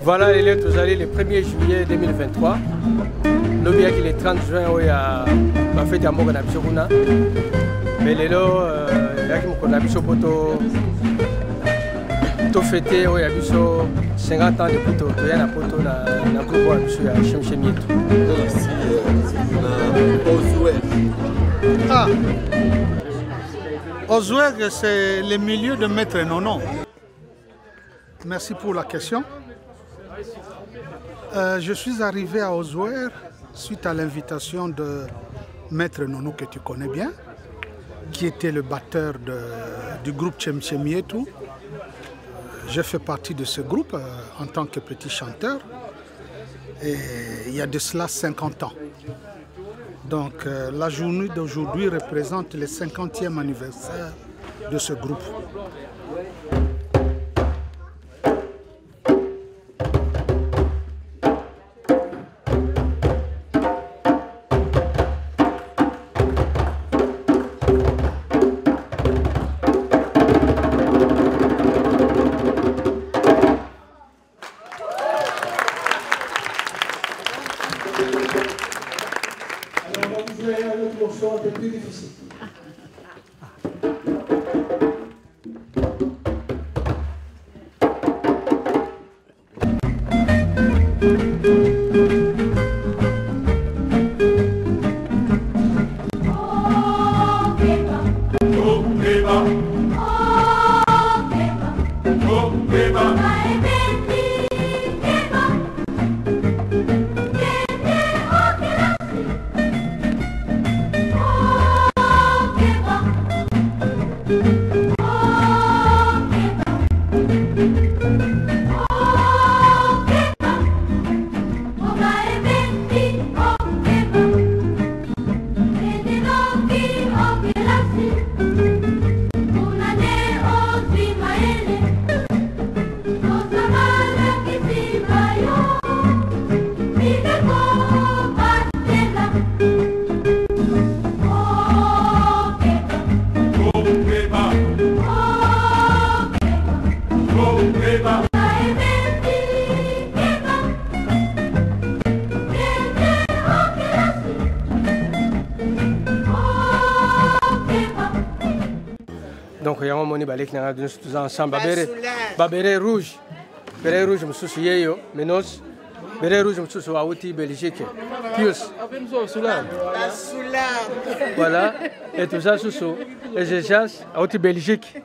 Voilà les lettres aux allées le 1er juillet 2023. Nous bien qu'il est 30 juin, il y a ma fête à Moga Nabisokuna. Mais les lots, il y a qui me connaissent tout fêté, il y a 50 ans de poto. Il y a un poto dans le groupe à Chemchemieto. Ah, Ozouer, c'est le milieu de Maître Nono. Merci pour la question. Je suis arrivé à Ozouer suite à l'invitation de Maître Nono que tu connais bien, qui était le batteur du groupe Chemchemieto. Je fais partie de ce groupe en tant que petit chanteur et il y a de cela 50 ans. Donc la journée d'aujourd'hui représente le 50e anniversaire de ce groupe. donc yango moni baleki nanga tous ensemble babere rouge mususu yeyo menos beret rouge mususu auti Belgique Pius voilà et tout ça susu et je chasse auti Belgique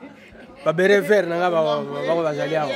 babere vert nanga ba bazali awa.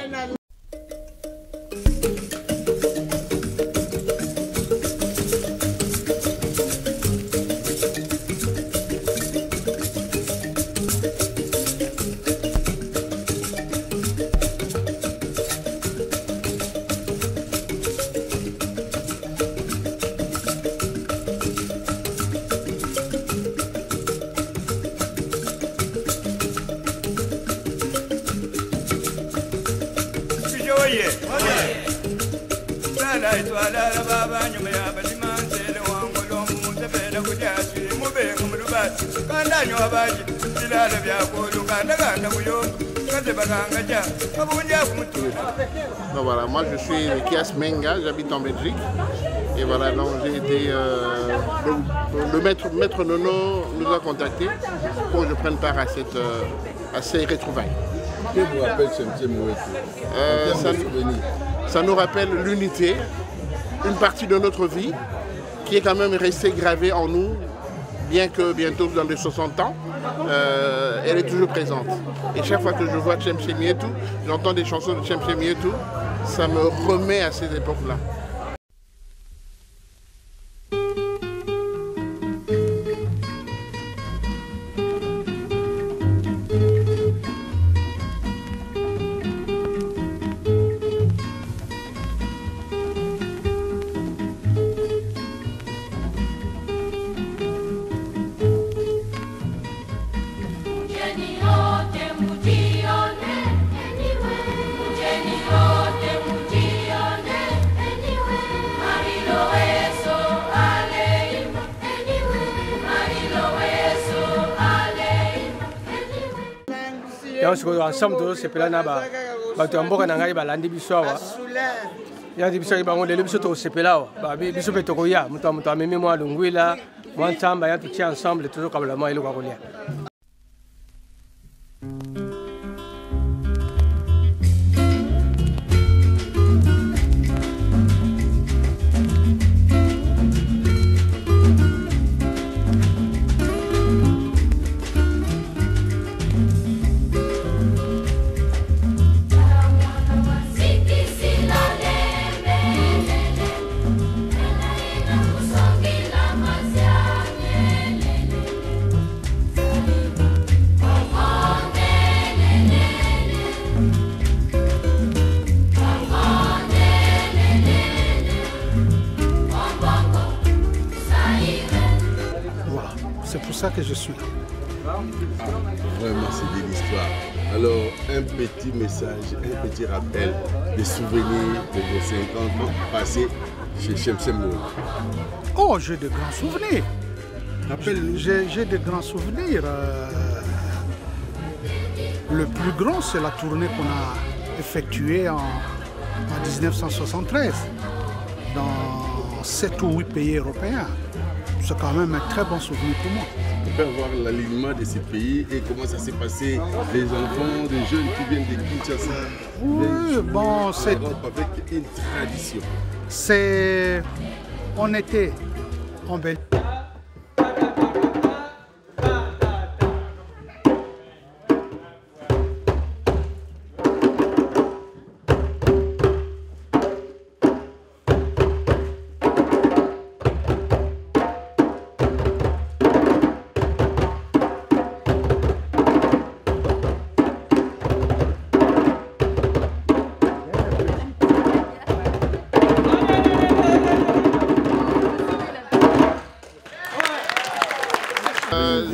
Donc voilà, moi je suis Kias Menga, j'habite en Belgique. Et voilà, donc j'ai été. Le maître Nono nous a contactés pour que je prenne part à ces retrouvailles. Qu'est-ce que vous rappelle Chemchem Moïto? Ça nous rappelle l'unité, une partie de notre vie qui est quand même restée gravée en nous, bien que bientôt dans les 60 ans, elle est toujours présente. Et chaque fois que je vois Chemchem Yetu, j'entends des chansons de Chemchem Yetu, ça me remet à ces époques-là. Ensemble tous ces plans là-bas, tu as un bon anglais, balandi bisoa. Il y a des bisoa qui vont les bisoa tous ces plans là. Bisoa peut te dire, moi même moi l'ungwila, moi tamba, y a tout tient ensemble, toujours comme la main et le carolia. C'est pour ça que je suis là. Ah, vraiment, c'est de l'histoire. Alors, un petit message, un petit rappel des souvenirs de vos 50 ans passés chez Chemchem Moïto. Oh, j'ai de grands souvenirs. J'ai de grands souvenirs. Le plus grand, c'est la tournée qu'on a effectuée en 1973 dans 7 ou 8 pays européens. C'est quand même un très bon souvenir pour moi. On peut voir l'alignement de ces pays et comment ça s'est passé. Les enfants, des jeunes qui viennent de Kinshasa. Oui, bon, c'est avec une tradition. On était en Belgique.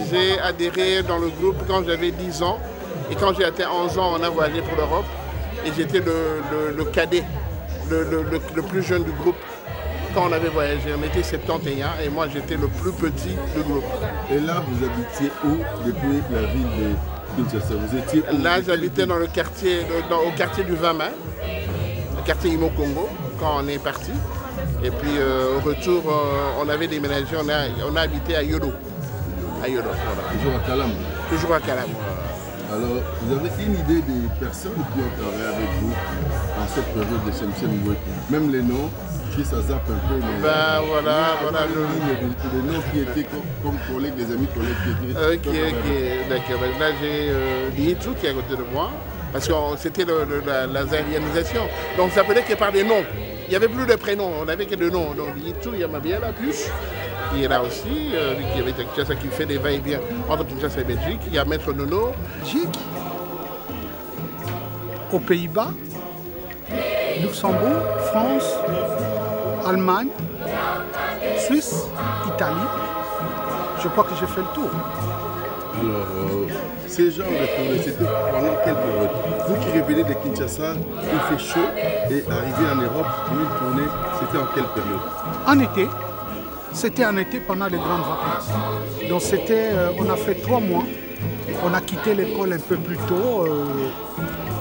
J'ai adhéré dans le groupe quand j'avais 10 ans et quand j'ai atteint 11 ans, on a voyagé pour l'Europe et j'étais le cadet, le plus jeune du groupe quand on avait voyagé. On était 71 et moi j'étais le plus petit du groupe. Et là, vous habitiez où depuis la ville de Kinshasa? Vous étiez où? Là, j'habitais dans le quartier, au quartier du 20 mai, le quartier Imo Congo, quand on est parti. Et puis au retour, on avait déménagé, on a habité à Yodo. À Yodo, voilà. Toujours à Kalam? Toujours à Kalam. Alors, vous avez une idée des personnes qui ont travaillé avec vous en cette période de Chemchem Mouetou? Même les noms, qui ça zappe un peu, mais... Ben voilà, les noms qui étaient comme collègues, des amis collègues qui étaient... Ok, d'accord. Là, j'ai Liitou qui est à côté de moi, parce que c'était la zérianisation. Donc, ça s'appelait que par des noms. Il n'y avait plus de prénoms, on n'avait que de noms. Donc, Liitou, il y a Mabiala, plus. Il est là aussi, lui qui avait Kinshasa, qui fait des va-et-vient entre Kinshasa et Belgique. Il y a Maître Nono. Belgique, aux Pays-Bas, Luxembourg, France, Allemagne, Suisse, Italie. Je crois que j'ai fait le tour. Alors, ces gens retournés, c'était pendant quelle période? Vous qui revenez de Kinshasa, il fait chaud et arriver en Europe, une tournée, c'était en quelle période? En été. C'était en été pendant les grandes vacances. Donc c'était, on a fait 3 mois. On a quitté l'école un peu plus tôt,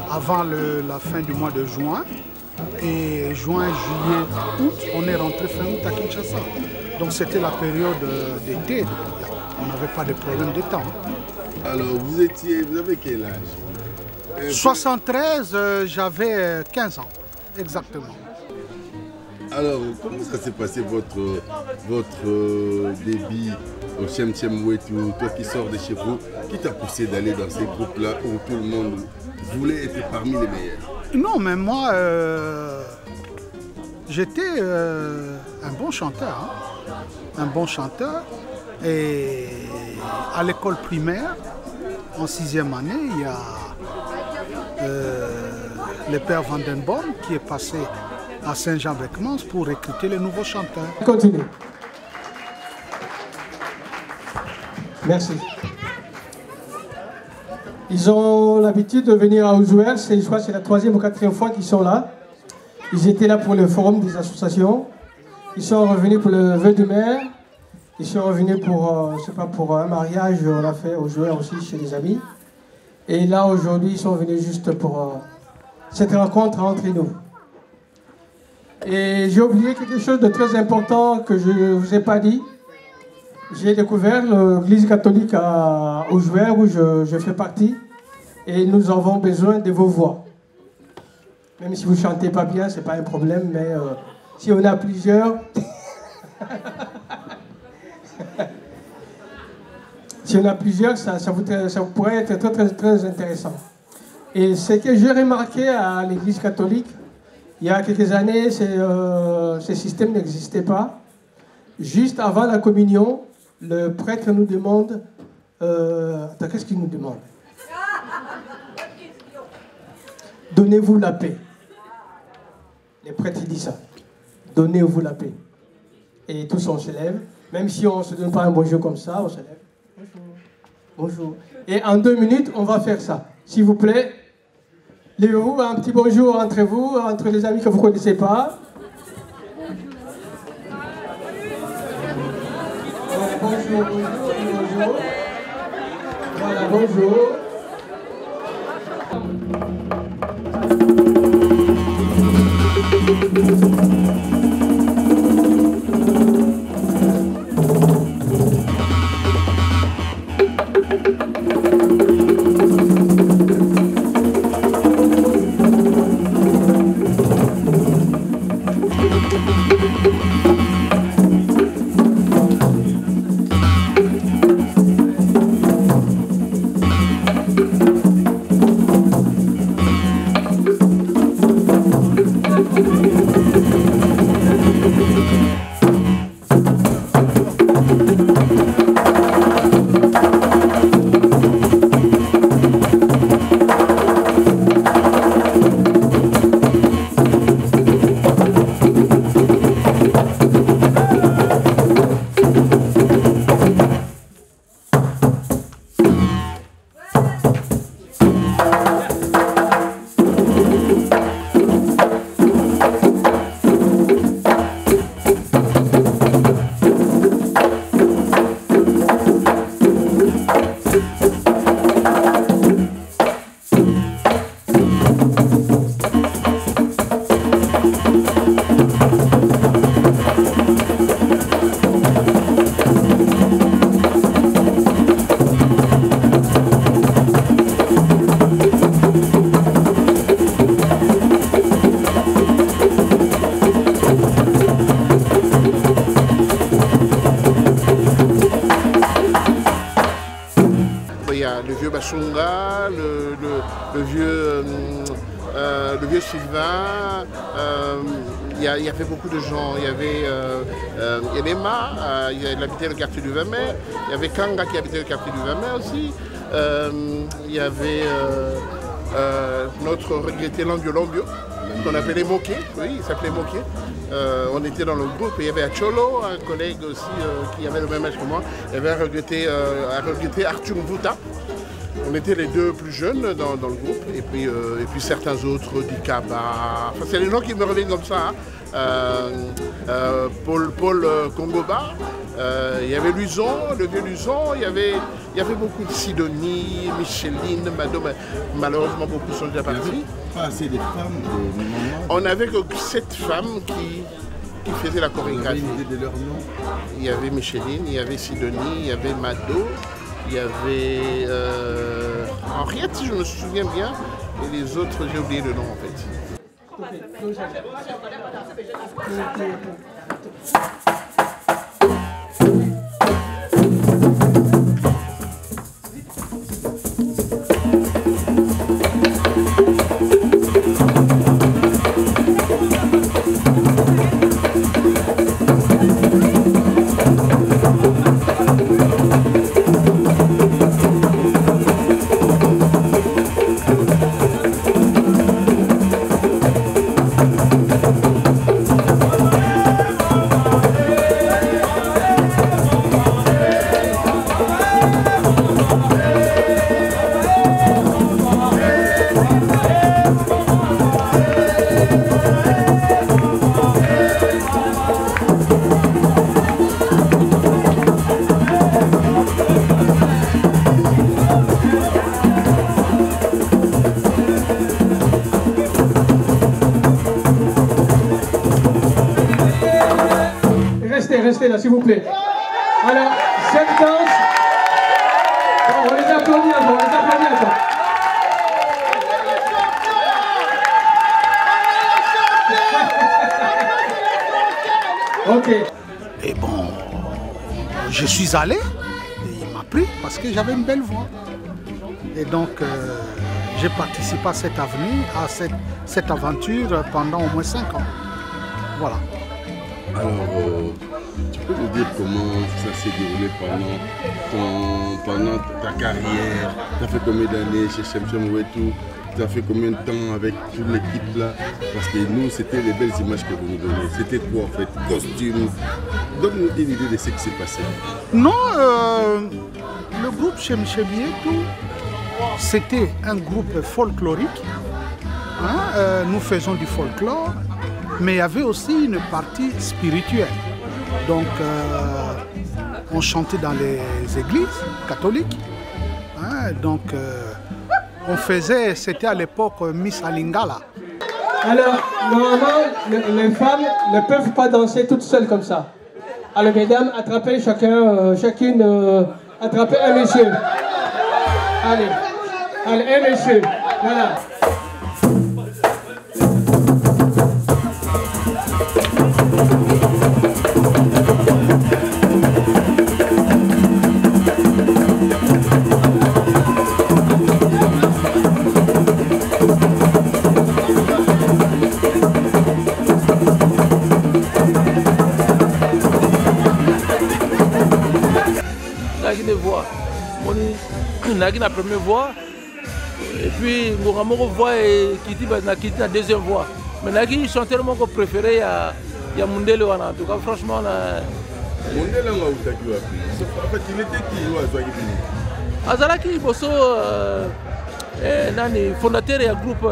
avant la fin du mois de juin. Et juin, juillet, août, on est rentré fin août à Kinshasa. Donc c'était la période d'été. On n'avait pas de problème de temps. Alors vous avez quel âge? 73, j'avais 15 ans, exactement. Alors, comment ça s'est passé votre début au Chemchem Mouetou, toi qui sors de chez vous, qui t'a poussé d'aller dans ces groupes-là où tout le monde voulait être parmi les meilleurs? Non, mais moi, j'étais un bon chanteur. Hein. Un bon chanteur. Et à l'école primaire, en 6e année, il y a le père Vandenborn qui est passé à Saint-Jean-Beckmans pour recruter les nouveaux chanteurs. Continuez. Merci. Ils ont l'habitude de venir à Ouzouer, je crois que c'est la 3e ou 4e fois qu'ils sont là. Ils étaient là pour le forum des associations. Ils sont revenus pour le vœu du maire. Ils sont revenus pour, je sais pas, pour un mariage, on l'a fait aux joueurs aussi chez des amis. Et là, aujourd'hui, ils sont venus juste pour cette rencontre entre nous. Et j'ai oublié quelque chose de très important que je ne vous ai pas dit. J'ai découvert l'église catholique à Ouzouer où je fais partie. Et nous avons besoin de vos voix. Même si vous ne chantez pas bien, ce n'est pas un problème, mais si on a plusieurs... si on a plusieurs, ça pourrait être très, très, très intéressant. Et ce que j'ai remarqué à l'église catholique, il y a quelques années, ce système n'existait pas. Juste avant la communion, le prêtre nous demande... attends, qu'est-ce qu'il nous demande? Donnez-vous la paix. Les prêtres disent ça. Donnez-vous la paix. Et tous on se lève. Même si on ne se donne pas un bonjour comme ça, on se lève. Bonjour. Bonjour. Et en 2 minutes, on va faire ça. S'il vous plaît, levez-vous, un petit bonjour entre vous, entre les amis que vous ne connaissez pas. Voilà, bonjour, bonjour. Voilà, bonjour. Kasunga, le vieux Sylvain. Il y avait beaucoup de gens. Il y avait Elema, il habitait le quartier du 20 mai. Il y avait Kanga qui habitait le quartier du 20 mai aussi. Il y avait notre regretté Langio, qu'on appelait Moké. Oui, il s'appelait Moké. On était dans le groupe. Il y avait Acholo, un collègue aussi qui avait le même âge que moi. Il y avait un regretté Arthur Mvuta. On était les deux plus jeunes dans le groupe, et puis certains autres, Dikaba, enfin, c'est les gens qui me reviennent comme ça. Paul Kongoba, il y avait Luson, le vieux Luson, il y avait beaucoup de Sidonie, Micheline, Mado, malheureusement beaucoup sont déjà partis. Pas assez de femmes, de moments. On n'avait que 7 femmes qui faisaient la chorégraphie. Vous avez une idée de leur nom? Il y avait Micheline, il y avait Sidonie, il y avait Mado. Il y avait Henriette, si je me souviens bien, et les autres, j'ai oublié le nom en fait. Restez là, s'il vous plaît. Alors, cette danse, on les applaudit un peu, Ok. Et bon, je suis allé, et il m'a pris parce que j'avais une belle voix. Et donc, j'ai participé à cette cette aventure pendant au moins 5 ans. Voilà. Alors, tu peux nous dire comment ça s'est déroulé pendant ta carrière? Tu as fait combien d'années chez Chemchem Wetu? Tu as fait combien de temps avec toute l'équipe là? Parce que nous, c'était les belles images que vous nous donnez. C'était quoi en fait? Costume? Donne-nous une idée de ce qui s'est passé. Non, le groupe Chemchem Wetu, c'était un groupe folklorique. Hein, nous faisons du folklore. Mais il y avait aussi une partie spirituelle. Donc, on chantait dans les églises catholiques. Hein, donc, on faisait, c'était à l'époque Miss Alingala. Alors, normalement, les femmes ne peuvent pas danser toutes seules comme ça. Alors, mesdames, attrapez chacune, attrapez un monsieur. Allez, un monsieur. Voilà. La première voix, et puis Mouramouro voix et Kiti la deuxième voix. Mais Nagui chantait tellement qu'on préférait il y a Mundele en tout cas franchement. Mundele en fait il était qui Azalaki Bosso, fondateur et groupe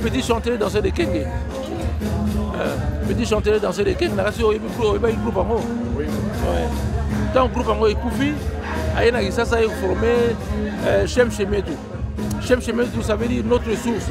Petit Chanteur Danseur de Kenge. Petit Chanteur Danseur de Kenge, il y a un groupe en haut. Dans le groupe en haut, il Koufi. Ça a formé Chemchem Wetu. Chemchem Wetu, ça veut dire notre source.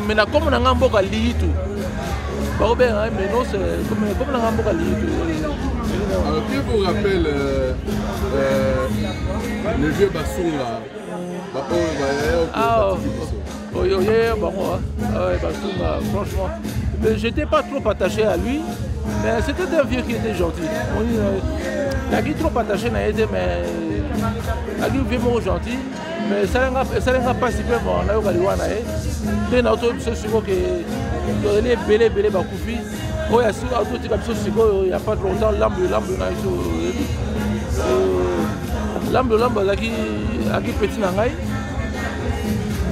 mais comme on a un peu de litre. Mais non, c'est comme on a un peu de litre. Qui vous rappelle le vieux Bassoum là? Franchement, j'étais pas trop attaché à lui, mais c'était un vieux qui était gentil. Il a été trop attaché, mais il est vraiment gentil. Mais ça n'a pas si bien on a eu des autres il est belé bakoufi. Il n'y a pas de longtemps, lambe aki petit nangai.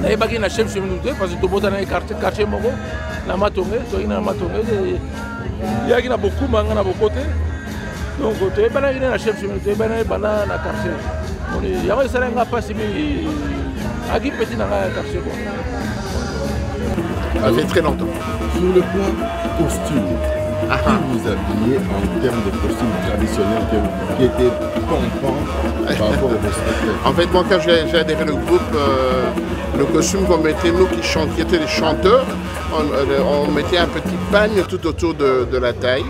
Na pas na chef chemin parce que tout le monde a quartier moko na matonge to ina matonge il y a qui na beaucoup manga na beaucoup côté donc to e bana ina na chef chemin to e bana na quartier on il y a ça n'a pas si aki petit nangai quartier quoi. Ça fait très longtemps. Sur le plan costume, qui vous habillez en termes de costume traditionnel qui était pompant par rapport au spectacle? En fait, moi, quand j'ai adhéré au groupe, le costume qu'on mettait, nous qui étaient les chanteurs, on mettait un petit pagne tout autour de la taille,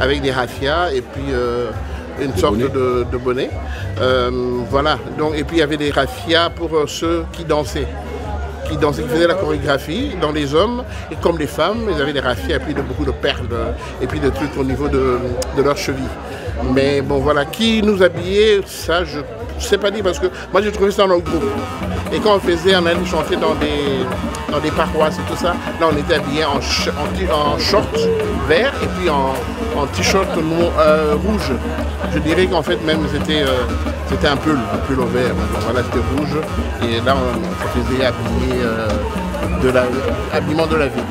avec des raffias et puis une sorte de bonnet. Voilà. Donc, et puis il y avait des raffias pour ceux qui dansaient. Qui faisaient la chorégraphie, dans les hommes, et comme les femmes, ils avaient des raffias et puis beaucoup de perles et puis de trucs au niveau de leurs chevilles. Mais bon voilà, qui nous habillait, ça je ne sais pas dire parce que moi j'ai trouvé ça dans notre groupe. Et quand on allait chanter dans des paroisses et tout ça, là on était habillés en short vert et puis en t-shirt rouge. Je dirais qu'en fait même c'était un pull au vert. Voilà, c'était rouge et là on faisait habillement de la ville.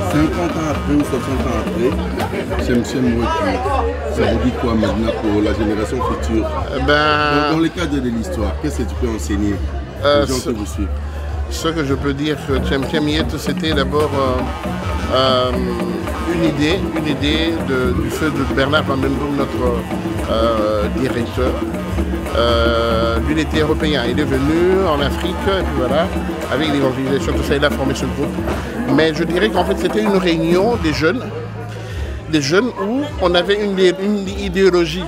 50 ans après ou 60 ans après, Chemchem Mwetu, ça vous dit quoi maintenant pour la génération future? Dans le cadre de l'histoire, qu'est-ce que tu peux enseigner aux gens qui vous suivent? Ce que je peux dire que Chemchem Mwetu, c'était d'abord une idée du feu de Bernard Van den Boom, notre directeur. Lui, il était européen, il est venu en Afrique, et puis voilà, avec des organisations, tout ça, il a formé ce groupe. Mais je dirais qu'en fait, c'était une réunion des jeunes où on avait une idéologie.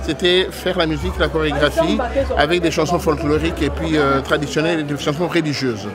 C'était faire la musique, la chorégraphie, avec des chansons folkloriques et puis traditionnelles et des chansons religieuses.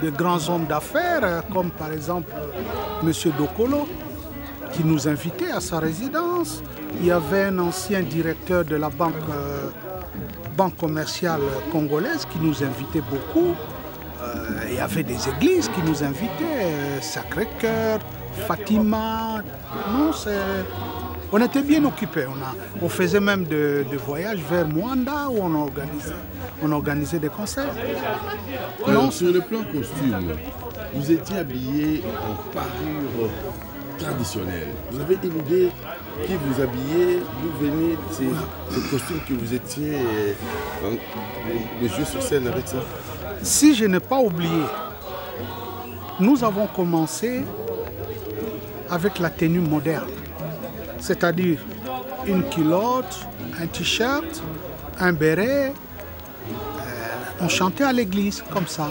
de grands hommes d'affaires, comme par exemple M. Dokolo, qui nous invitait à sa résidence. Il y avait un ancien directeur de la banque commerciale congolaise qui nous invitait beaucoup. il y avait des églises qui nous invitaient, Sacré-Cœur, Fatima. Non, on était bien occupés. On faisait même des voyages vers Mwanda où on organisait des concerts. Alors, sur le plan costume, vous étiez habillé en parure traditionnelle. Vous avez une idée qui vous habillait, d'où venaient ces costumes que vous étiez les jeux sur scène avec ça? Si je n'ai pas oublié, nous avons commencé avec la tenue moderne, c'est-à-dire une culotte, un t-shirt, un béret. On chantait à l'église comme ça.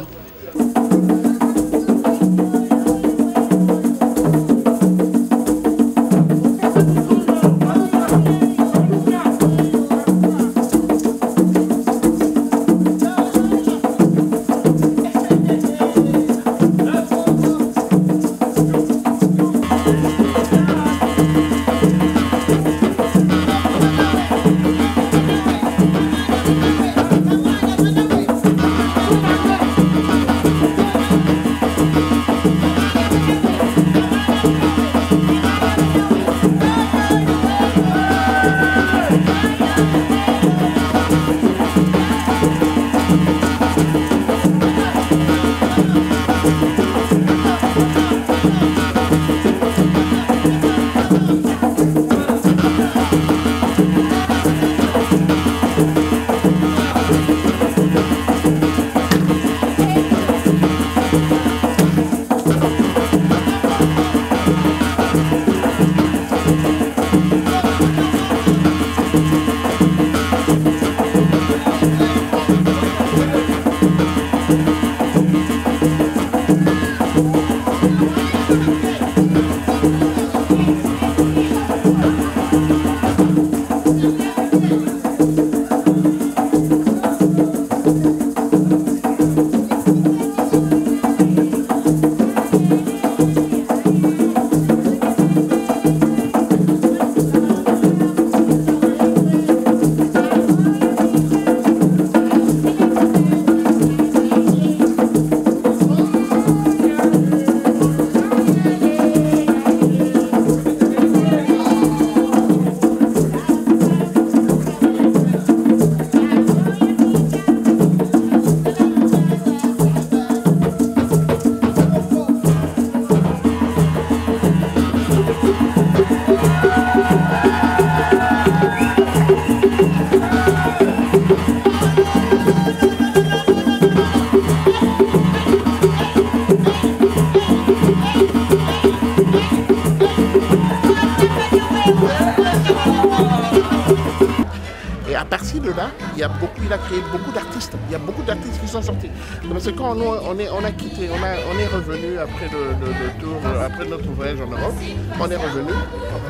Et à partir de là, il a créé beaucoup d'artistes. Il y a beaucoup d'artistes qui sont sortis. Parce que quand on a quitté, on est revenu après le tour, après notre voyage en Europe, on est revenu.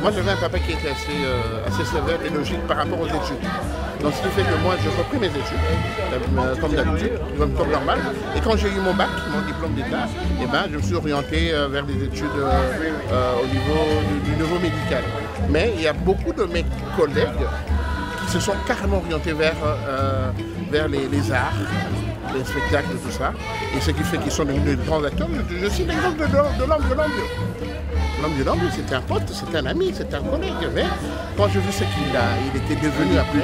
Moi, j'avais un papa qui était assez sévère et logique par rapport aux études. Donc, ce qui fait que moi, j'ai repris mes études, comme d'habitude, comme normal. Et quand j'ai eu mon bac, mon diplôme d'État, eh ben, je me suis orienté vers des études au niveau du niveau médical. Mais il y a beaucoup de mes collègues qui se sont carrément orientés vers les arts, les spectacles, tout ça. Et ce qui fait qu'ils sont devenus de grands acteurs. Je suis l'exemple de l'homme de Lambio. L'homme de Lambio, c'était un pote, c'était un ami, c'était un collègue. Mais quand j'ai vu ce qu'il était devenu après...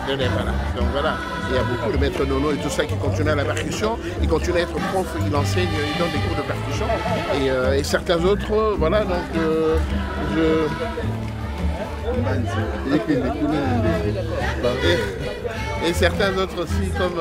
Voilà. Donc voilà, il y a beaucoup de maîtres Nono et tout ça qui continuent à la percussion. Ils continuent à être prof, ils enseignent, ils donnent des cours de percussion. Et certains autres, voilà, donc et certains autres aussi comme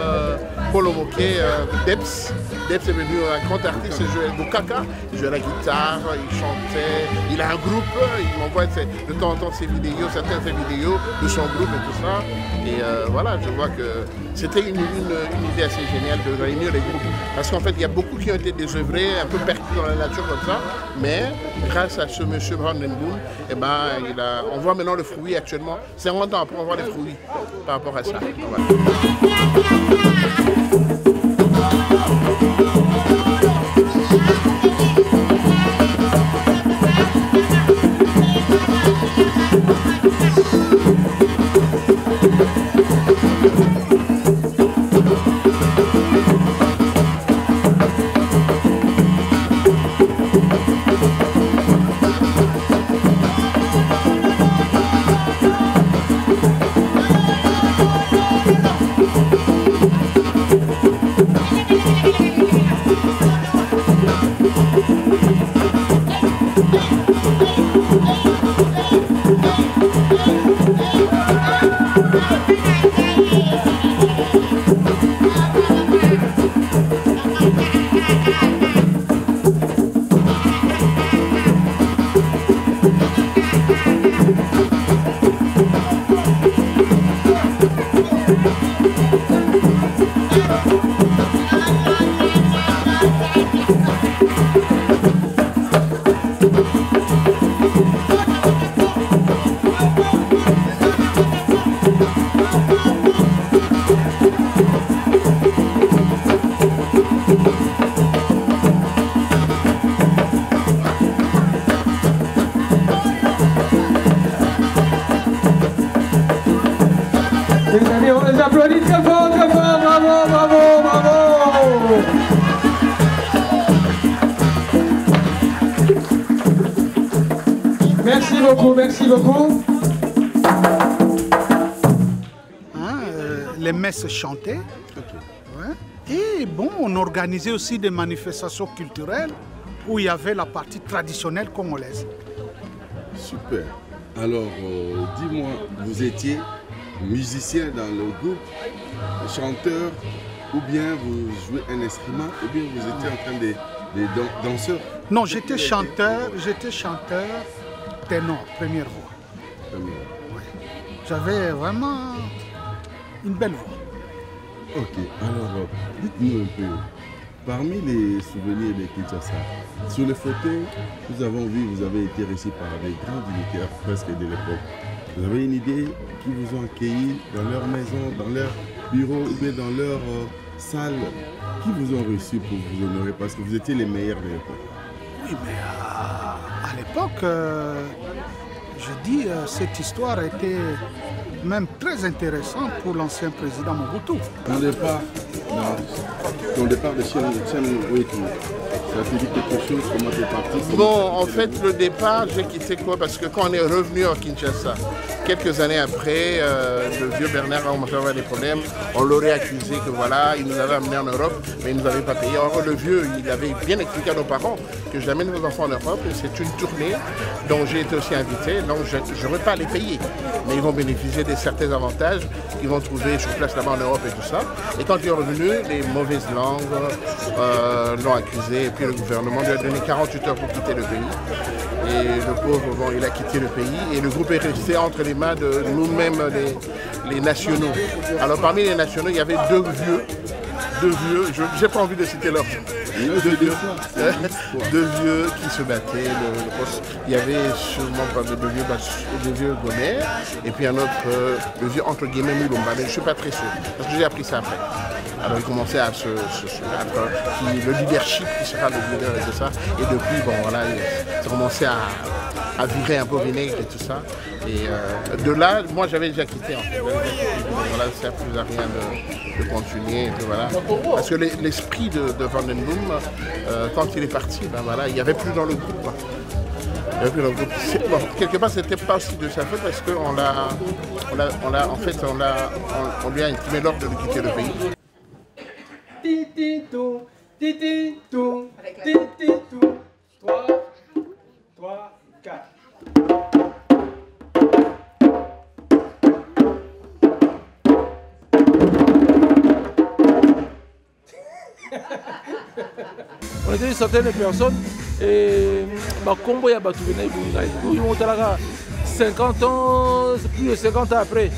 Paul Omoké, Deps. Deps est devenu un grand artiste, il jouait Bukaka, il jouait la guitare, il chantait, il a un groupe, il m'envoie de temps en temps ses vidéos, certaines vidéos de son groupe et tout ça. Et voilà, je vois que c'était une idée assez géniale de réunir les groupes. Parce qu'en fait, il y a beaucoup qui ont été désœuvrés, un peu perdus dans la nature comme ça. Mais grâce à ce monsieur Brandenburg, eh ben, on voit maintenant le fruit actuellement. 50 ans après, on voit les fruits par rapport à ça. Voilà. applaudit très fort, bravo, bravo, bravo. Merci beaucoup, merci beaucoup. Les messes chantaient. Ouais. Et bon, on organisait aussi des manifestations culturelles où il y avait la partie traditionnelle congolaise. Super. Alors, dis-moi, vous étiez musicien dans le groupe, chanteur, ou bien vous jouez un instrument, ou bien vous étiez en train de danseur? Non, j'étais chanteur ténor, première voix. Ouais. J'avais vraiment une belle voix. Ok, alors dites-nous un peu, parmi les souvenirs de Kinshasa, sur les photos, nous avons vu, vous avez été reçus par des grands dignitaires presque de l'époque. Vous avez une idée qui vous ont accueilli dans leur maison, dans leur bureau ou bien dans leur salle, qui vous ont reçu pour vous honorer parce que vous étiez les meilleurs de l'époque? Oui, mais à l'époque, je dis, cette histoire était même très intéressante pour l'ancien président Mobutu. Ton départ de Tchem-Ouetou, ça te dit quelque chose? Comment tu es parti? Bon, en fait, le départ, j'ai quitté quoi? Parce que quand on est revenu à Kinshasa, quelques années après, le vieux Bernard a commencé à avoir des problèmes. On l'aurait accusé que voilà, il nous avait amené en Europe, mais il ne nous avait pas payé. Or, le vieux, il avait bien expliqué à nos parents que j'amène vos enfants en Europe et c'est une tournée dont j'ai été aussi invité. Donc, je n'aurais pas à les payer. Mais ils vont bénéficier de certains avantages qu'ils vont trouver sur place là-bas en Europe et tout ça. Et quand il est revenu, les mauvaises langues l'ont accusé. Et puis le gouvernement lui a donné 48 heures pour quitter le pays. Et le pauvre, bon, il a quitté le pays. Et le groupe est resté entre les mains de nous-mêmes, les nationaux. Alors parmi les nationaux, il y avait deux vieux, je n'ai pas envie de citer leur nom. Deux vieux qui se battaient. Il y avait sûrement pas de vieux Gomer et puis un autre, le vieux entre guillemets Moulomba, mais je ne suis pas très sûr, parce que j'ai appris ça après. Alors il commençait à se battre, le leadership qui sera le leader et tout ça, et depuis, bon voilà, il commençait à virer un peu au vinaigre et tout ça. Et de là, moi j'avais déjà quitté en fait. Voilà, ça ne faisait rien de continuer. Et puis, voilà. Parce que l'esprit de Vandenboom, quand il est parti, ben, voilà, il n'y avait plus dans le groupe. Il n'y avait plus dans le groupe. Bon, quelque part, c'était pas aussi de sa faute parce qu'on lui a intimé l'ordre de quitter le pays. Tititou, tititou, tititou. 3, 4. On était une centaine de personnes et Combo ya batu venait ils ont 50 ans, plus de 50 ans après.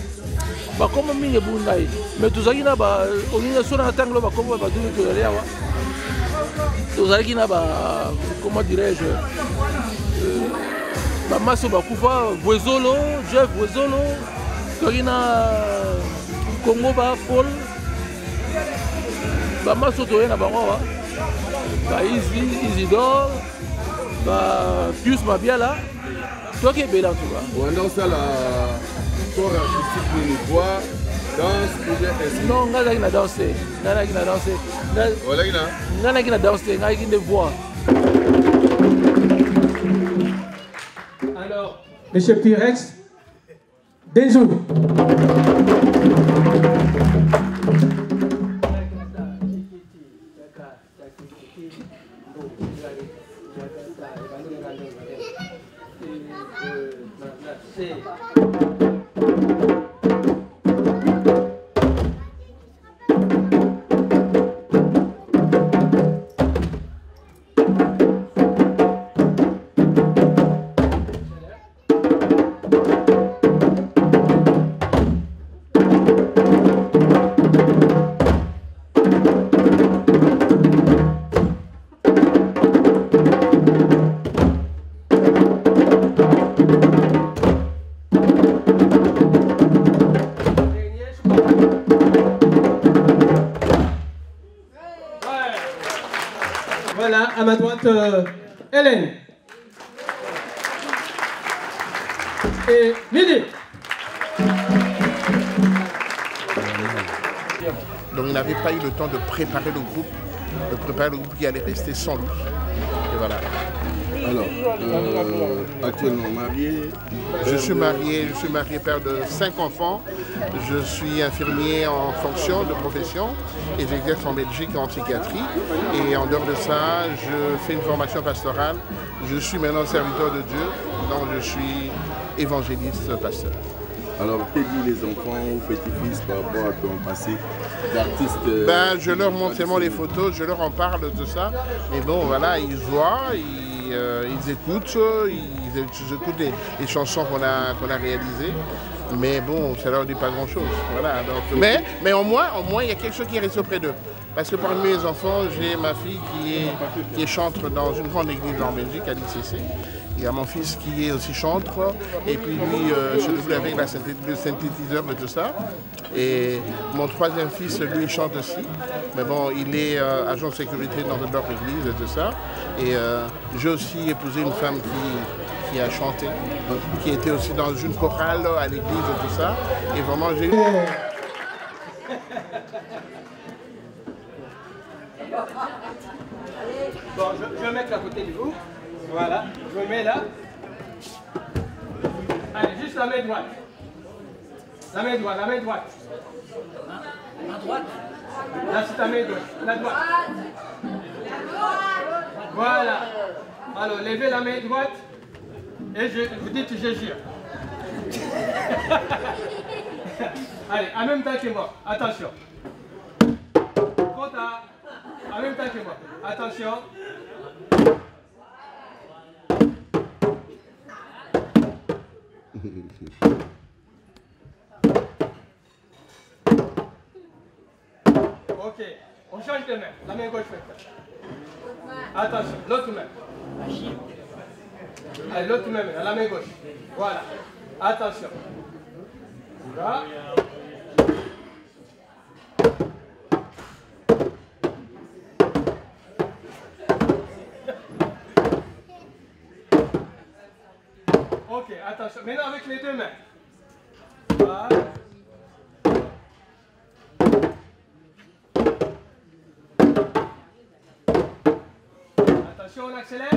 Comme mingi bunai, mais tous les gens on est sur un tangle Combo batu ni to yawa. Tous les gens comment dirais-je, Masso Bakufa, Voezolo, Jeff Voezolo, Torina Congo Paul, Masso Toyena Bangoa. Isidore, Pius Mabiala, toi qui es belle en tout cas. On danse ça la corps artistique pour nous voir, danse ou bien est-ce? Non, on a dansé. On a dansé. On a dansé, on a voix. Alors, monsieur T-Rex, Denzo. Voilà, à ma droite, Hélène. Et Midi. Donc il n'avait pas eu le temps de préparer le groupe qui allait rester sans lui. Et voilà. Alors, actuellement marié? Je suis marié, père de 5 enfants. Je suis infirmier en fonction de profession et j'exerce en Belgique en psychiatrie. Et en dehors de ça, je fais une formation pastorale. Je suis maintenant serviteur de Dieu, donc je suis évangéliste pasteur. Alors, que disent les enfants ou petits-fils par rapport à ton passé d'artiste? Je leur montre seulement les photos, je leur en parle de ça. Et bon, voilà, ils voient, ils écoutent les chansons qu'on a réalisées. Mais bon, ça leur dit pas grand-chose. Voilà, donc, mais au moins, il y a quelque chose qui reste auprès d'eux. Parce que parmi mes enfants, j'ai ma fille qui est chantre dans une grande église en Belgique, à l'ICC. Il y a mon fils qui est aussi chantre, et puis lui se déroule avec le synthétiseur de tout ça. Et mon troisième fils, lui, chante aussi. Mais bon, il est agent de sécurité dans leur église et tout ça. Et j'ai aussi épousé une femme qui a chanté, qui était aussi dans une chorale à l'église et tout ça. Et vraiment, j'ai eu... Bon, je vais mettre à côté de vous. Voilà, je me mets là. Allez, juste la main droite. La main droite. À droite. Là, c'est ta main droite. La droite. Voilà. Alors, levez la main droite. Et vous dites, je jure. Allez, en même temps que moi. Attention. En même temps que moi. Attention. Ok, on change de main. La main gauche maintenant. Attention, l'autre main. Allez, l'autre main maintenant, la main gauche. Voilà. Attention. Là. Ok, attention. Maintenant avec les deux mains. Voilà. Attention, on accélère.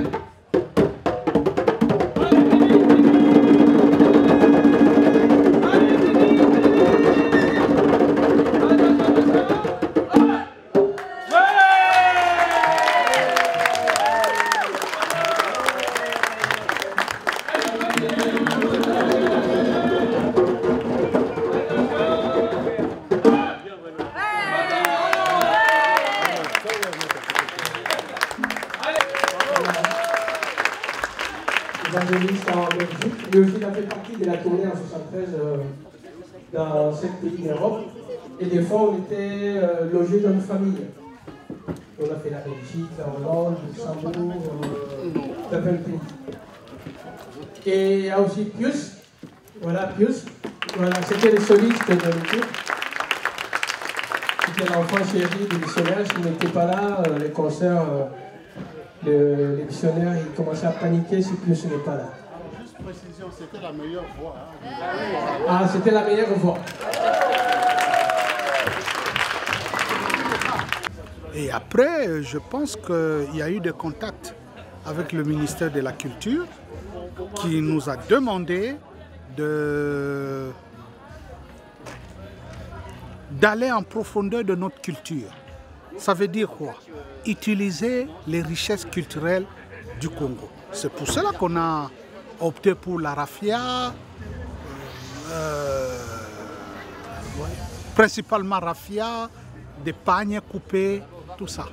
Évangéliste en Belgique, mais aussi il a fait partie de la tournée en 73 dans 7 pays d'Europe. Et des fois, on était logés dans une famille. On a fait la Belgique, la Hollande, le Luxembourg, plein de pays. Et il y a aussi Pius. Voilà, Pius. Voilà, c'était le soliste de l'équipe. C'était l'enfant chéri du missionnaire. S'il n'était pas là, les concerts. Les missionnaires, ils commençaient à paniquer si Pius n'est pas là. Juste précision, c'était la meilleure voix. Hein. Ah, c'était la meilleure voix. Et après, je pense qu'il y a eu des contacts avec le ministère de la Culture qui nous a demandé d'aller en profondeur de notre culture. Ça veut dire quoi? Utiliser les richesses culturelles du Congo. C'est pour cela qu'on a opté pour la raffia, principalement raffia, des pagnes coupés, tout ça.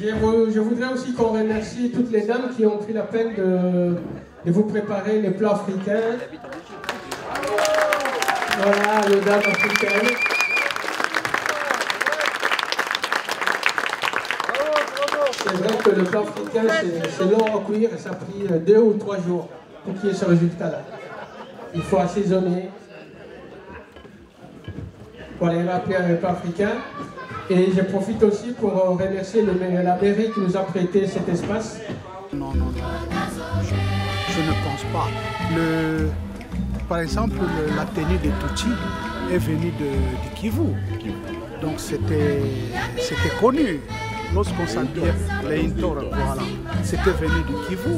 Je voudrais aussi qu'on remercie toutes les dames qui ont pris la peine de vous préparer les plats africains. Voilà, les dames africaines. C'est vrai que le plat africain, c'est long à cuire et ça a pris 2 ou 3 jours pour qu'il y ait ce résultat-là. Il faut assaisonner pour aller rappeler un repas africain. Et je profite aussi pour remercier la mairie qui nous a prêté cet espace. Non, je ne pense pas. par exemple, la tenue de Tutsi est venue du Kivu. Donc c'était connu. Lorsqu'on s'habillait, les Intor, voilà, c'était venu du Kivu.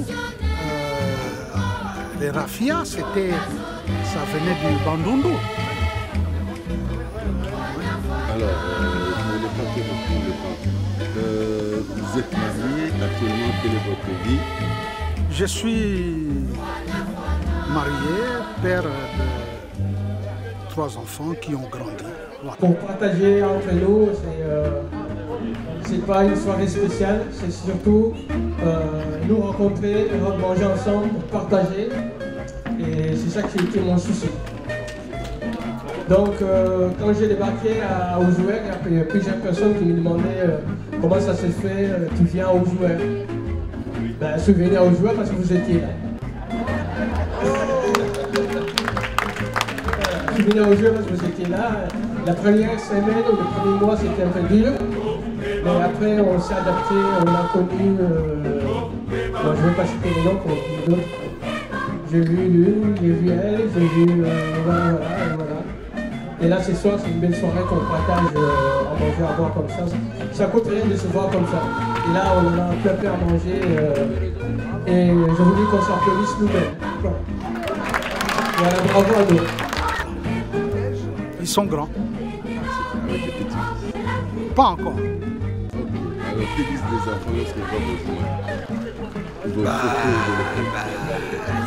Les rafias, ça venait du Bandundu. Alors, pour ne pas faire beaucoup le temps, vous êtes marié actuellement, quelle est votre vie? Je suis marié, père de 3 enfants qui ont grandi. Voilà. Pour partager entre nous, c'est pas une soirée spéciale, c'est surtout nous rencontrer, manger ensemble, partager. Et c'est ça qui était mon souci. Donc quand j'ai débarqué à Ouzouer, il y a plusieurs personnes qui me demandaient comment ça se fait, tu viens à Ouzouer. Ben, je suis venu à Ouzouer parce que vous étiez là. Je suis venu à Ouzouer parce que vous étiez là. La première semaine ou le premier mois, c'était un peu dur. Mais après, on s'est adapté, on a connu. Bon, je ne vais pas citer les noms pour d'autres. J'ai vu l'une, j'ai vu elle, j'ai vu. Voilà. Et là, ce soir, c'est une belle soirée qu'on partage à manger, à boire comme ça. Ça coûte rien de se voir comme ça. Et là, on en a un peu à manger. Et je vous dis qu'on s'applaudisse nous-mêmes. Voilà, bravo à nous. Ils sont grands. Pas encore. Okay. Alors, que disent les enfants lorsqu'ils voient vos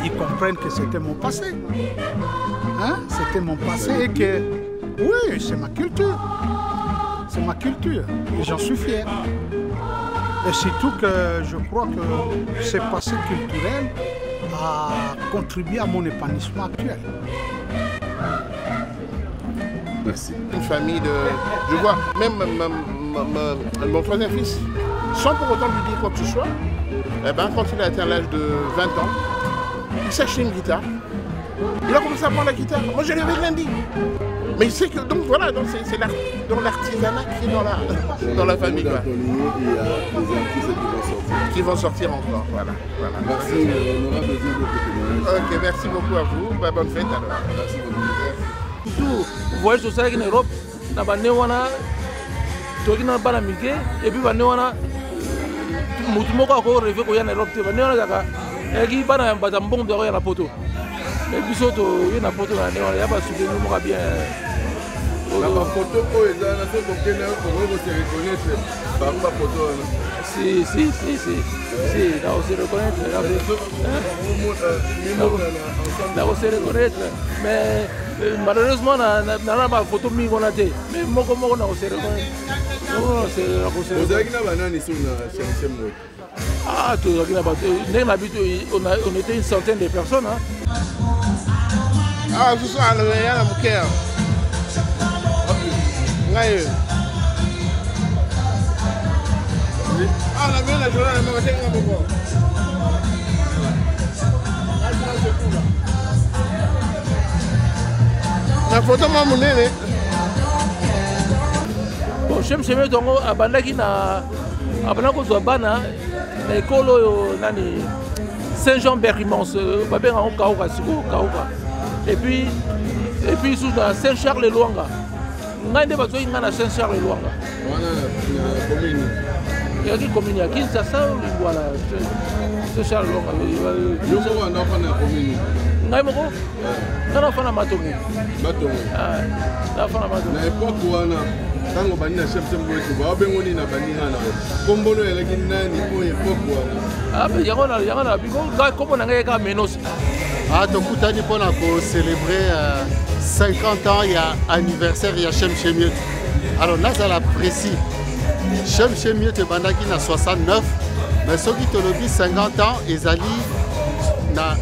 ils comprennent que c'était mon passé. Hein? C'était mon passé et que, oui, c'est ma culture. C'est ma culture et j'en suis fier. Et surtout que je crois que ce passé culturel a contribué à mon épanouissement actuel. Merci. Une famille de... Je vois, même mon troisième fils, sans pour autant lui dire quoi que ce soit, eh ben, quand il a atteint l'âge de 20 ans, il s'est acheté une guitare. Il a commencé à prendre la guitare. Moi, je l'avais rien dit. Mais il sait que, donc voilà, c'est dans l'artisanat qui est dans la famille. Quoi. Il y a des artistes qui vont sortir encore. Voilà. Merci, on aura besoin de votre témoignage. Ok, merci beaucoup à vous. Bah, bonne fête alors. Merci beaucoup. voyage tosalaki na Europe na bane wana toki na bana mike et puis bane wana mutu moko ako rêve koya na Europe te bane wana kaka yaki bana baza mbongo to koya na poto et biso to ye na poto na ne wana ya ba souvenir moko bien na ba photo ko eza na to kokena ko se reconnaître ba photo wana si là on se reconnaître là on se reconnaître mais malheureusement on a pas photo mingi on a été mais moko on a se reconnaître vous avez na banani sur na Chemchemwe ah tout on était une centaine de personnes hein. Ah ce soir le ya na mukea ngai ah la bien la journée la matin nga boko na photo ma munene bon Chemchemwe tongo abandaki na abana kozwa bana na ekolo oyo nani Saint-Jean-Berrimance babenga ngo Kauka siko Kauka et puis sous na Saint-Charles-Luanga ngai nde bazoi nga na Saint-Charles-Luanga wana na commune yaki commune ya Kinshasa voilà Saint-Charles-Luanga yo mo wana fa na commune ngai moko kana fa na Matongo ah na fa na Matongo na époque wana tango bani na Chemchemwe to ba bengoni na bani ngana kombono elaki nani po époque wana ah mais yango na biko ga kombo na ngai ka menos ah tokutani mpona célébrer 50 ans ya anniversaire ya Chemchemwe. Alors nazala précis Chemchemwe ebandaki na 69 mais soki tolobi 50 ans ezali na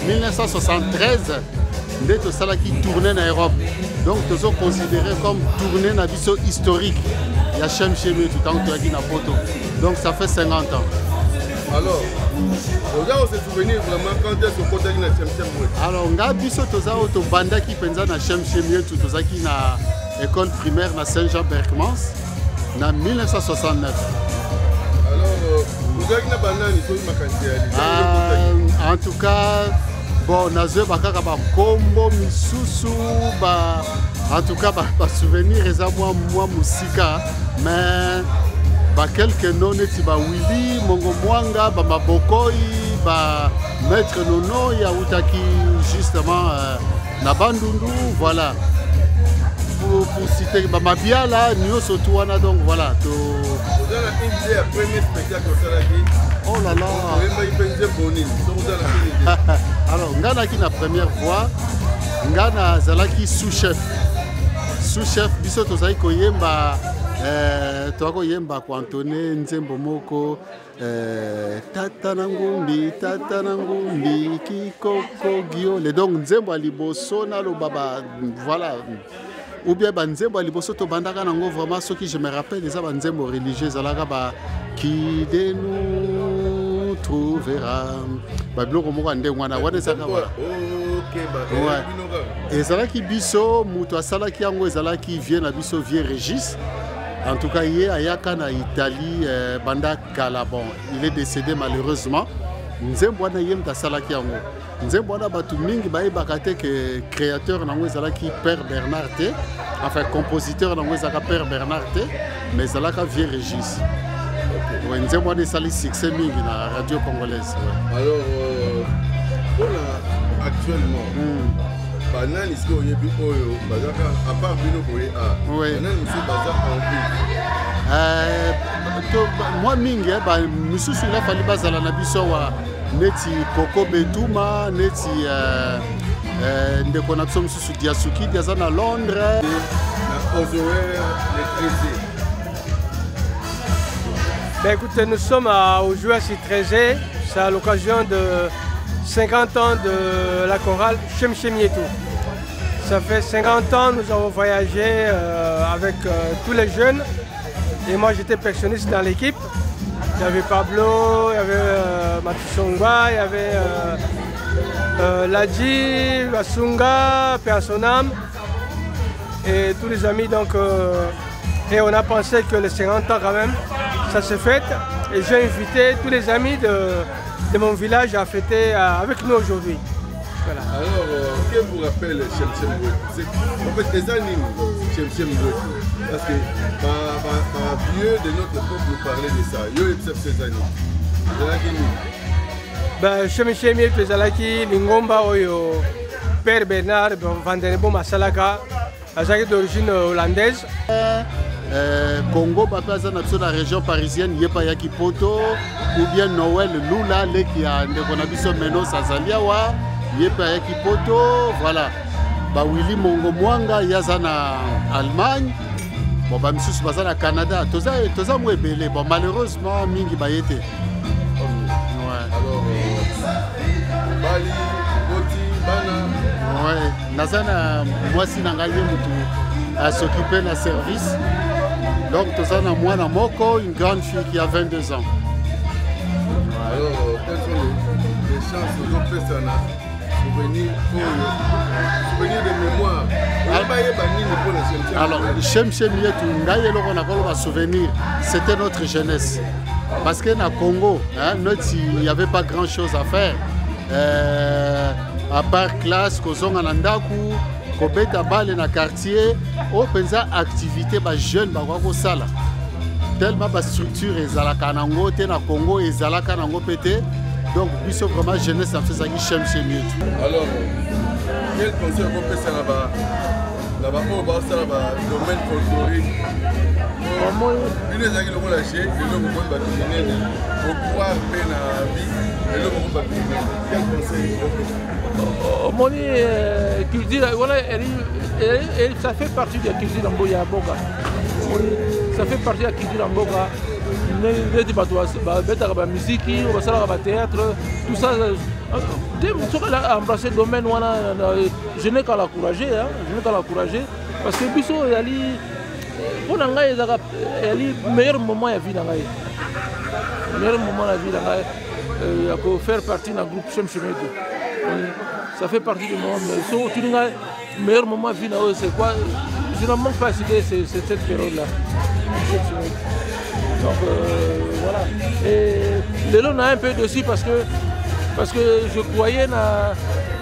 1973 nde tosalaki tournée na Europe. Donc tozo considéré comme tournée na biso historique ya Chemchemwe tout temps toyaki na poto. Donc ça fait 50 ans. Alors, vous avez ce souvenir vraiment quand est-ce que vous avez na Chemchemwe? Alors, nga biso toza auto bandaki penza na Chemchemwe tout tozaki na école primaire na Saint-Jean-Berrimance na 1969. Alors, vous avez na banani sur ma quantité. En tout cas, bon nazwe bakaka bakombo misusu en tout cas basouvenir eza mwa musika mais quelques noms neti Willy Mongo Mwanga Mabokoi Maître Nono yautaki justement na Bandundu, voilà pour citer Mabiala Nyoso Touana, donc voilà oh là là alors ngana qui na première voix ngana zalaki sous-chef biso tozali koyemba toako yemba ko Antoine Nzembo moko tata na ngumbi kikoko gio le donc Nzembo aliboso na lo baba voilà ou bien Nzembo aliboso to bandaka nango vraiment ce qui je me rappelle des Nzembo religieux zalaka qui de nous trouvera biloko moko ande ngwana wana ezaka ezalaki biso mutu asalaki yango ezalaki vie na biso vie Régis. En tout cas, hier, ayaka na Italie, Banda Calabon. Il est décédé malheureusement. Nzembo na yem ta salaki yango. Nzembo na batu mingi baye bakate que créateur nango ezalaki Père Bernard T. Enfin compositeur nango ezalaka Père Bernard T. Mais ezalaka Vieux Régis. Ouais, Nzembo na sali succès mingi na radio congolaise. Ouais. Alors, actuellement. Banani ici au Yebi Oyo, Bazaka, à part Bino Boye A. Oui. Banani ici Bazaka en moi mingi, monsieur sur la Fali Bazala Nabisowa, Neti Coco Betuma, Neti Ndekonapso Monsieur Diasuki, Diazana Londres. Ozoé, les 13. Ben écoutez, nous sommes au Joueur C13, c'est à l'occasion de 50 ans de la chorale Chemchemietou. Ça fait 50 ans nous avons voyagé avec tous les jeunes. Et moi j'étais percussionniste dans l'équipe. Il y avait Pablo, il y avait Matusongba, il y avait Ladji, Basunga, Personam et tous les amis. Donc, et on a pensé que les 50 ans quand même, ça s'est fait. Et j'ai invité tous les amis de mon village à fêter avec nous aujourd'hui. Voilà. Alors, qu'est-ce que vous rappelle Chemchemietou? En fait, les animes Chemchemietou, parce que par vieux de notre époque nous parlait de ça. Yo et ces animes. Ben, Chemchemietou ezalaki lingomba oyo Père Bernard Vandenebo Masalaka, azalaki d'origine hollandaise. Congo, papa, dans la région parisienne, il y a Poto, ou bien Noël Lula, qui a un Menos Azaliawa, il y a Poto, voilà. Willy Mongo Mwanga, il y a en Allemagne, bon, monsieur Subazan au Canada, tout ça, moi, belé. Bon, malheureusement, Mingi Bayete. Alors, Bali, Boti, Bana. Ouais, Nazana, moi, si Nangaye à s'occuper de service. Donc, tout ça, moi, Moko, une grande fille qui a 22 ans. Alors, quelles sont les chances de faire ça? Souvenir de mémoire. Alors, Chemchemietou, souvenir, c'était notre jeunesse. Parce qu'au Congo, il n'y avait pas grand chose à faire. À part classe, Kozonganandaku, Kobeta Bale na quartier, au pensa activité ba jeune ba ko sala. Tellement ba structure ezalaka nango te na Congo ezalaka nango pété. Donc biso vraiment jeunesse en faisant Chemchemietou. Alors quel conseil vous peut ça là-bas au bas ça là domaine folklorique. Comment il est allé le lâcher, le monde va donner au pouvoir peine à vie, et le monde va donner. Quel conseil Moni culture, voilà, ça fait partie de la culture d'Amboya Boga. Ça fait partie de la culture d'Amboga. La musique, le théâtre, tout ça. Je embrasser le domaine, je n'ai qu'à l'encourager. Parce que Bisso, pour le meilleur moment de la vie. Le meilleur moment de la vie, il faut faire partie d'un groupe Chemchemietou. Ça fait partie du monde. Le meilleur moment de la vie, c'est quoi? Je ne manque pas citer cette période-là. Donc voilà. Et le lot on a un peu dessus parce que je croyais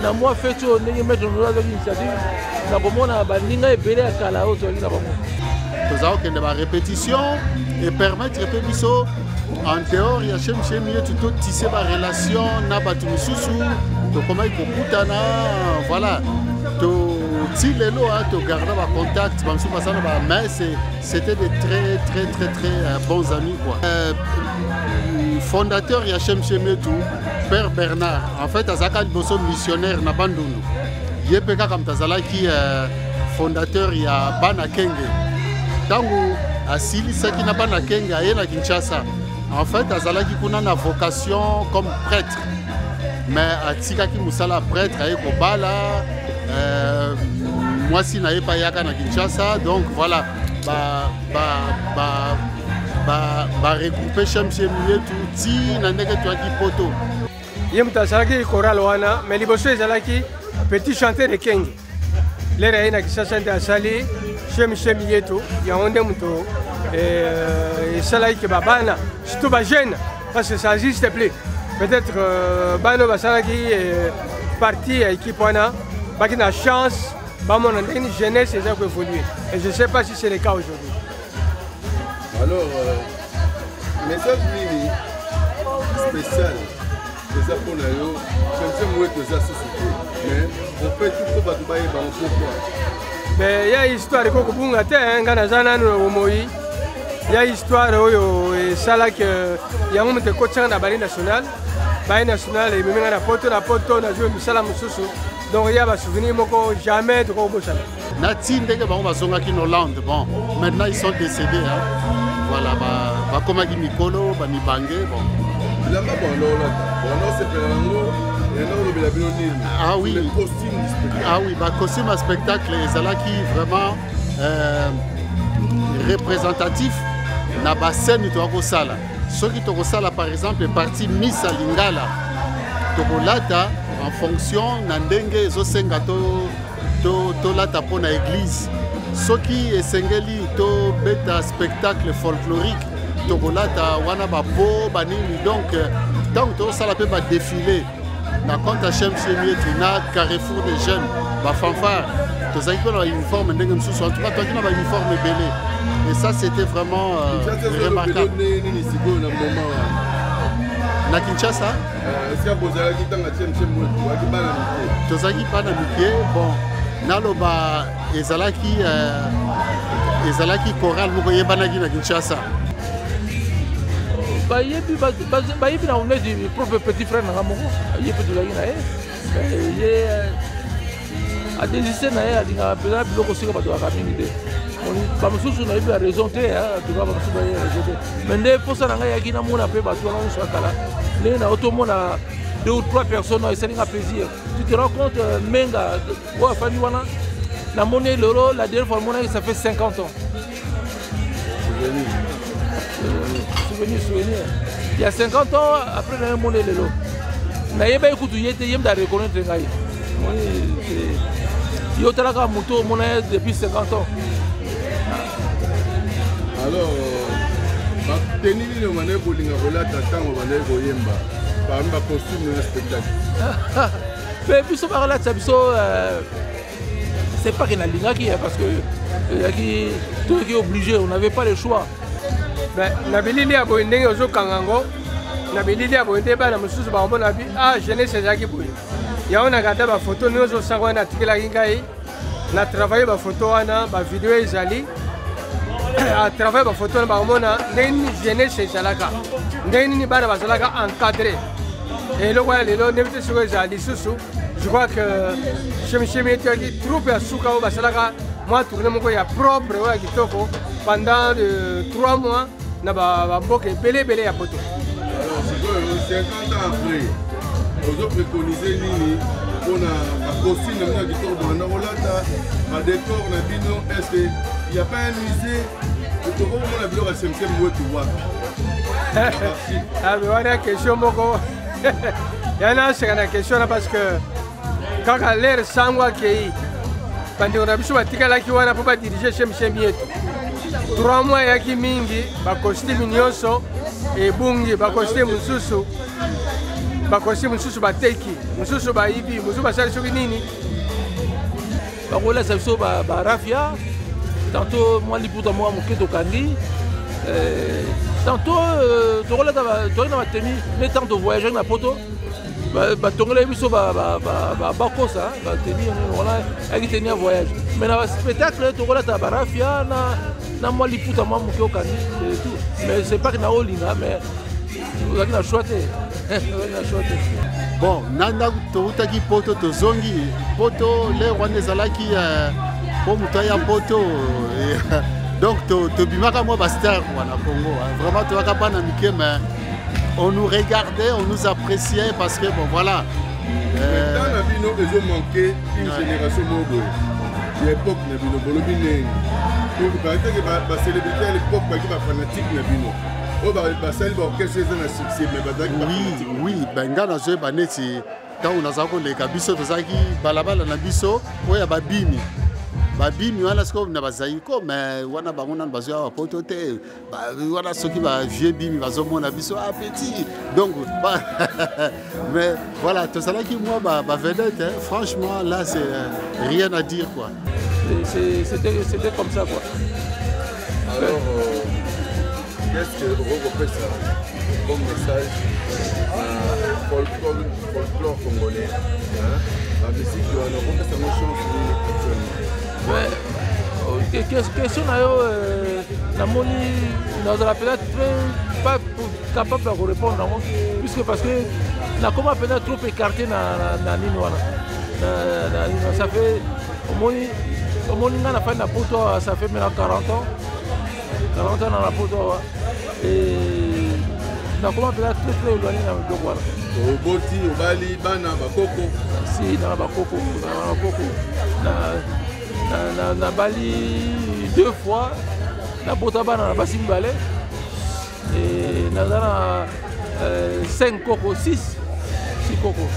na moi fête oyo ndenge maître nolo azwaki initiative nakomona baninga ebele ya kala oyo tozalaki na bango tozala kokende barépétition et permettre mpe biso en dehors ya shemshemi yetu totise barelation na bato misusu tokomaki kokutana voilà ti lelo togarda bacontact bamisusu basala mais c'était de très bons amis quoi. Fondateur ya shemshemi yetu Père Bernard en fait azalaka liboso missionnaire na Bandundu ye mpe kaka moto azalaki fondateur ya bana kenge ntango asilisaki na bana kenge aye na Kinshasa en fait azalaki kuna na vocation comme prêtre mais atikaki mosala prêtre aye kobala mwasi na ye pa yaka na Kinshasa donc voilà regrouper shemshemi yetu ti na ndenge toyaki poto ye moto azalaki choral wana mais liboso ezalaki petit chanteur de kenge lere aye na Kinshasa nde asali shemshemi yetu yango nde moto esalaki ke babana surtout bajeune parce que ça existe plus peut-être bana basalaki partie ya équipe wana baki na chance bamona ndenge jeunesse eza koévoluer et je sais pas si c'est le cas aujourd'hui. Alors message nini spécial eza mpona yo shemshemi wetu eza susu te mais on fait tout po bato bayeba pourquoi mais ya histoire ekokobunga te nga naza nanu omoi ya histoire oyo esalaki yango moto ekotisaka na bale national ememenga na poto nazwi misala mosusu donc ya basouvenir moko jamais tokokobosana na ti ndenge bango bazongaki na Hollande bon maintenant ils sont décédés hein. Voilà bakomaki mikolo bamibange bon bilamba bonosepela yango yango bino nini ah oui costume à spectacle ezalaki vraiment représentatif na bascène tokosala soki tokosala par exemple partie Miss Lingala tokolata en fonction na ndenge ezosenga tolata mpo na église soki esengeli tobeta spectacle folklorique tokolata wana bapo banini donc ntango tokosala mpe badéfilé na compte ya shemshemi yetu na carrefour des jeunes bafanfare tozalaki mpe na bauniforme ndenge mosusu en tout cas toaki na bauniforme ebele et ça c'était vraiment remarquable na Kinshasa tozalaki bana mike bon naloba ezalaki choral moko yebanaki na Kinshasa bayebi na onedi propre petit frère nanga moko ye mpe tozalaki na ye adésiste na ye alingaka mpena biloko sika bato baka mingi te bamosusu nayebi ya raison te tuka bamosusu baye raison te mais nde mposa na ngai yaki namona mpe bato wana nyonso akala ndenge na otomona 2 ou 3 personnes esalinga plaisir tu te rends compte menga oyo afandi wana namoni lelo la dernière fois monaki ça fait 50 ans souvenir il y a 50 ans après na moni lelo nayeba ekutu ye te ye mda reconnaître ngai yo talaka moto omona ye depuis 50 ans. Alors bateni nini omanaye kolinga kolata ntango banaye koyemba parmi bacostume na spectacle mpe biso bakolatisa biso c'est pas que nalingaki parce que yaki toyoki obligé on n'avait pas le choix na bilili ya boye ndenge ozokanga yango na bilili ya boye nde bana mosusu bakomona bi jeunesse ezalaki boye yango nakata bafoto ndenge ozosanga wana atikelaki ngai na travaille bafoto wana bavideo ezali atravaille bafoto wana bakomona ndenge nini jeunesse ezalaka ndenge nini bana bazalaka encadré eloko wana lelo ndebi te soko ezala lisusu je crois que shemshemi etoyaki troupe ya suka oyo basalaka mwa tourne moko ya propre oyo ya kitoko pendant 3 mois na bamboka ebele ya poto. Alors 50 ans après ozopréconise nini mpona bacostume na bino ya kitoko banda kolata badécor na bino est-ce que il n'y a pas un musée tokomona biloko ya shemshemi wetu wapi wana question moko yana aseka na question na parce que kaka lere sango akei bandeko na biso batikalaki wana mpo badirige shemshemi yetu 3 mois eyaki mingi bacostume nyonso ebungi bacostume mosusu bakosi mosusu bateki mosusu bayibi mosusu basali soki nini bakolesa biso barafia tantôt mwa liputa mwa moke tokangi tantôt tokoleka toyei na batemi ne temps de voyager na poto batongela biso bakosa bateni wana ayaki teni ya voyage mais na baspectacle tokoleta barafia na mwa liputa mwa moke okangi mais c'est pas que na olinga mais ozalaki na choix te bon nanda toutaki poto tozongi poto le wana ezalaki po moto aya poto donc tobimaka mwa bastar wana Congo vraiment toyaka bana mike mais on nous regardait, on nous appréciait parce que bon voilà. Dans la vie, nous avons manqué une génération mobile. L'époque, nous avons manqué. Pour caractère que la célébrité à l'époque, pas fanatique, nous avons manqué. Oui, benga na zo baneti quand on a zako le kabiso tozaki balabala na biso oya babimi. Babimi wana siko na bazaiko mais wana bango na bazo ya poto te wana soki ba vieux bimi bazo mona biso petit donc mais voilà tout ça là qui moi ba vedette hein, franchement là c'est rien à dire quoi. C'était comme ça quoi. Alors qu'est-ce que vous reprenez ça comme message folklore congolais hein la musique de la reprenez ça chance question na yo namoni nazala peut-être pas capable de répondre nango puisque parce que nakoma peut-être trop écarté na nini wana ça fait omoni nga na fai na poto ça fait maintenant 40 ans na la poto et nakoma peut-être très éloigné na biloko wana oboti obali bana bakoko si na bakoko na bali 2 fois na botabana na basi mibale et na 5 coco 6 coco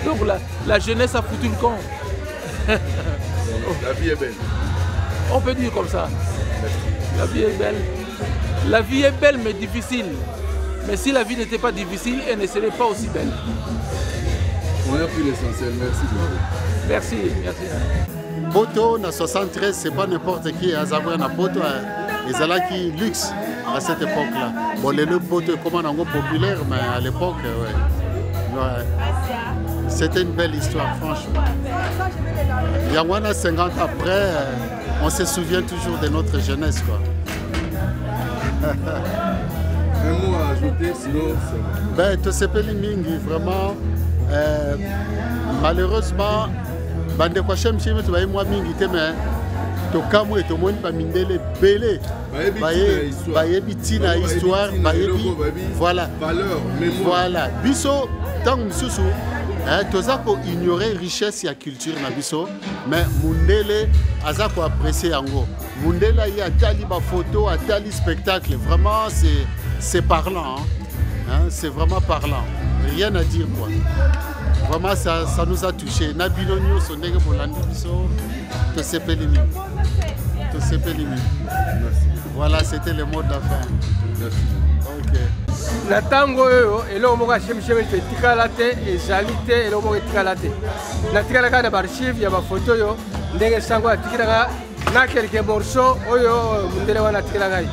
donc la jeunesse a foutu le camp. La vie est belle, on peut dire comme ça. La vie est belle, la vie est belle mais difficile, mais si la vie n'était pas difficile elle ne serait pas aussi belle. On a pris l'essentiel, merci beaucoup. Merci. Poto na 73, c'est pas n'importe qui à Zaboua na Poto, ils allaient qui luxe à cette époque-là. Bon, les Poto est comme un populaire, mais à l'époque, ouais. C'était une belle histoire, franchement. Il y a 50 après, on se souvient toujours de notre jeunesse, quoi. Un mot à ajouter, sinon c'est... Ben, Tosepe Limingi, vraiment, malheureusement, bande kwa shem chimi tu bayi mwa mingi te mais to kamwe to moni pa mindele belé baye bitina histoire baye voilà valeur mémoire voilà biso tant mususu toza ko ignorer richesse ya culture na biso mais mundele aza ko apprécier yango mundele ya tali ba photo atali spectacle vraiment c'est parlant hein, c'est vraiment parlant rien à dire quoi. Vraiment, ça nous a touchés. Nabino Nyos, Ndege Bolandi Biso, Tosepe Limi. Voilà, c'était le mot de la fin. Merci. Ok. Na tango yo elo moka shemsheme te tikala te ezali te elo moka tikala te. Na tikala ka na archive ya ba photo yo ndenge sango atikala na quelques morceaux oyo mundele wana tikala kai.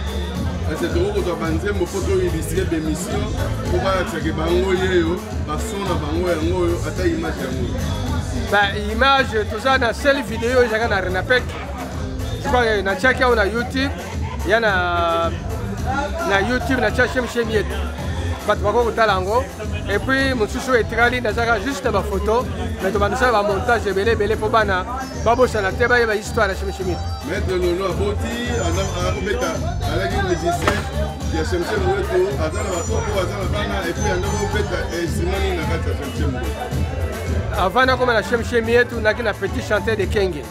C'est tout que tu as pensé, mon photo illustré d'émission pour voir que bango yeyo, basona bango yango ata image yango. Bah image tout ça na seule vidéo jaka na Renapec. Je crois que na chaki au na YouTube, il y a na YouTube na chaki Shemshemiet. Pas de bako talango et puis mon sous etrali na jaka juste ma photo, mais to banisa ba montage belé pour bana. Babo sana te ba histoire na Shemshemiet. Maître Lolo Aboti, on a mettre à la musicien, il y a Shemshem Weto, Azana Bakoko, Azana Bana, et puis on a fait Simoni Nakata Shemshem. Avant de commencer à Shemshemiet, on a un petit chanteur de Kenge.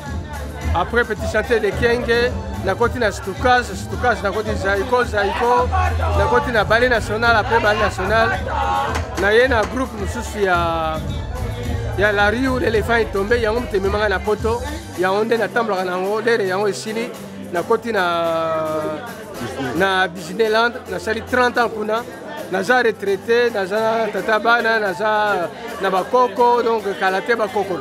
Après petit chanteur de Kenge, on a continué à Stoukaz, on a continué à Zaiko, on a continué à Ballet National, après Ballet National. On a eu un groupe, il y a la rue où l'éléphant est tombé, il y a un homme qui est dans la poto, il y a un homme qui est dans la poto, il y a un homme qui est na koti na Disneyland na sali 30 ans kuna naza retraité, naza tata bana, naza na bakoko, donc kalate bakoko.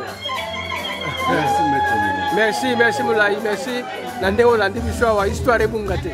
Merci maître. Merci, merci Moulaï, merci. Nande Olandi Bishawa, histoire ebungate.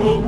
Oh,